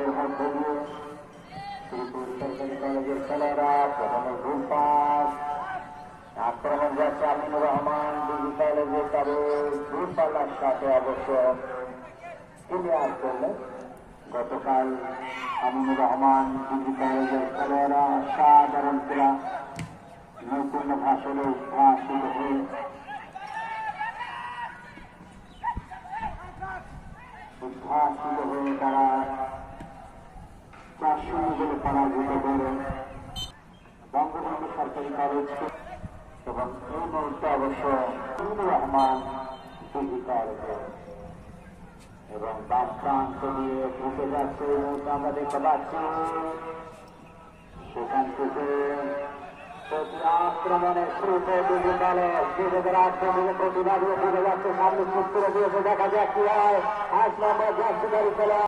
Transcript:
গোলের মধ্যে দিয়ে শ্রীপুর সরকারি কলেজের খেলোয়াড়রা প্রথমে ভুল পাস আক্রমণ যাচ্ছে আমিনুর রহমান ডিগ্রি কলেজে, তবে দূর পাল্লার সাথে অবশ্য ক্লিয়ার করলেন। গতকাল আমিনুর রহমান ডিগ্রি কলেজের খেলোয়াড়রা সাধারণ খেলা নৈপুণ্য ভাষণে উদ্ভাসিত হয়ে তারা 4-0 গোলে পরাজিত করে বঙ্গবন্ধু সরকারি কলেজকে, এবং এই মুহূর্তে অবশ্য আমিনুর রহমান ডিগ্রি কলেজে এবং বাম প্রান্ত দিয়ে ঢুকে যাচ্ছে। এই মুহূর্তে আমরা দেখতে পাচ্ছি সেখান থেকে আক্রমণের শুরু করে ডিগ্রি কলেজ নিজেদের আক্রমণে প্রতিবাদী ঢুকে যাচ্ছে, সামনে শুট করে দিয়েছে, দেখা যাক কি হয়। 8 নম্বর জার্সিধারী খেলোয়াড়